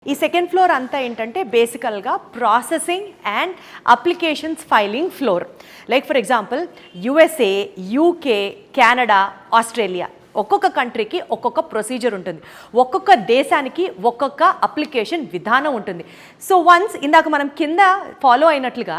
ఈ second floor అంతా ఏంటంటే బేసికల్గా processing and applications filing floor. Like for example USA, UK, Canada, Australia ఒక్కొక్క కంట్రీకి ఒక్కొక్క ప్రొసీజర్ ఉంటుంది, ఒక్కొక్క దేశానికి ఒక్కొక్క అప్లికేషన్ విధానం ఉంటుంది. సో వన్స్ ఇందాక మనం కింద ఫాలో అయినట్లుగా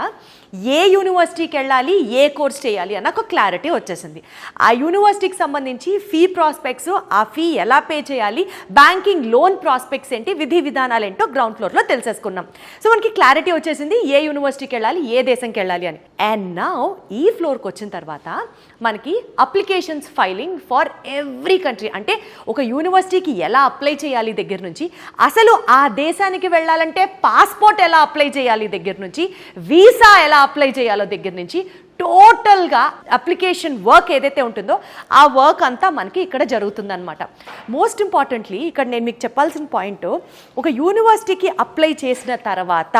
ఏ యూనివర్సిటీకి వెళ్ళాలి, ఏ కోర్స్ చేయాలి అన్న ఒక క్లారిటీ వచ్చేసింది. ఆ యూనివర్సిటీకి సంబంధించి ఫీ ప్రాస్పెక్ట్స్, ఆ ఫీ ఎలా పే చేయాలి, బ్యాంకింగ్ లోన్ ప్రాస్పెక్ట్స్ ఏంటి, విధి విధానాలు ఏంటో గ్రౌండ్ ఫ్లోర్లో తెలిసేసుకున్నాం. సో మనకి క్లారిటీ వచ్చేసింది ఏ యూనివర్సిటీకి వెళ్ళాలి, ఏ దేశంకి వెళ్ళాలి అని. అండ్ నౌ ఈ ఫ్లోర్కి వచ్చిన తర్వాత మనకి applications filing for every country, అంటే ఒక యూనివర్సిటీకి ఎలా అప్లై చేయాలి దగ్గర నుంచి, అసలు ఆ దేశానికి వెళ్ళాలంటే పాస్పోర్ట్ ఎలా అప్లై చేయాలి దగ్గర నుంచి, వీసా ఎలా అప్లై చేయాలో దగ్గర నుంచి టోటల్గా అప్లికేషన్ వర్క్ ఏదైతే ఉంటుందో ఆ వర్క్ అంతా మనకి ఇక్కడ జరుగుతుందన్నమాట. మోస్ట్ ఇంపార్టెంట్లీ ఇక్కడ నేను మీకు చెప్పాల్సిన పాయింట్, ఒక యూనివర్సిటీకి అప్లై చేసిన తర్వాత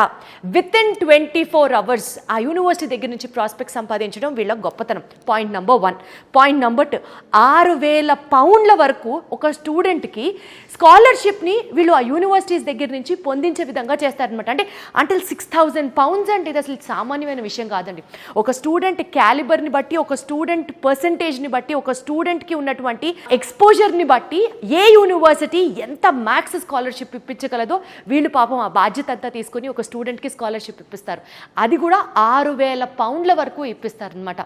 విత్ ఇన్ 24 hours ఆ యూనివర్సిటీ దగ్గర నుంచి ప్రాస్పెక్ట్ సంపాదించడం వీళ్ళ గొప్పతనం. Point number 1. Point number 2, 6,000 pounds వరకు ఒక స్టూడెంట్కి స్కాలర్షిప్ని వీళ్ళు ఆ యూనివర్సిటీస్ దగ్గర నుంచి పొందించే విధంగా చేస్తారనమాట. అంటే 6,000 pounds అంటే ఇది అసలు సామాన్యమైన విషయం కాదండి. ఒక స్టూడెంట్ క్యాలిబర్ని బట్టి, ఒక స్టూడెంట్ పర్సంటేజ్ని బట్టి, ఒక స్టూడెంట్కి ఉన్నటువంటి ఎక్స్పోజర్ని బట్టి ఏ యూనివర్సిటీ ఎంత మ్యాక్స్ స్కాలర్షిప్ ఇప్పించగలదో వీళ్ళు పాపం ఆ బాధ్యత అంతా తీసుకొని ఒక స్టూడెంట్కి స్కాలర్షిప్ ఇప్పిస్తారు. అది కూడా 6,000 pounds వరకు ఇప్పిస్తారనమాట.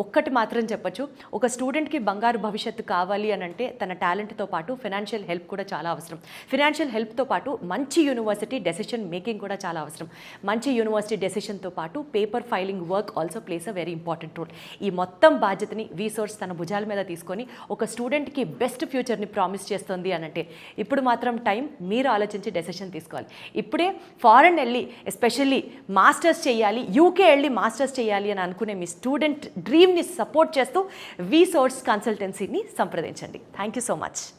ఒక్కటి మాత్రం చెప్పచ్చు, ఒక స్టూడెంట్కి బంగారు భవిష్యత్తు కావాలి అని అంటే తన టాలెంట్తో పాటు ఫైనాన్షియల్ హెల్ప్ కూడా చాలా అవసరం. ఫైనాన్షియల్ హెల్ప్తో పాటు మంచి యూనివర్సిటీ డెసిషన్ మేకింగ్ కూడా చాలా అవసరం. మంచి యూనివర్సిటీ డెసిషన్తో పాటు paper filing work also plays a very important role. ఈ మొత్తం బాధ్యతని వీసోర్స్ తన భుజాల మీద తీసుకొని ఒక స్టూడెంట్కి బెస్ట్ ఫ్యూచర్ని ప్రామిస్ చేస్తుంది అని అంటే ఇప్పుడు మాత్రం టైం మీరు ఆలోచించి డెసిషన్ తీసుకోవాలి. ఇప్పుడే ఫారెన్ వెళ్ళి ఎస్పెషల్లీ మాస్టర్స్ చేయాలి, యూకే వెళ్ళి మాస్టర్స్ చేయాలి అని అనుకునే మీ స్టూడెంట్ డ్రీమ్ని సపోర్ట్ చేస్తూ వీసోర్స్ కన్సల్టెన్సీని సంప్రదించండి. Thank you so much.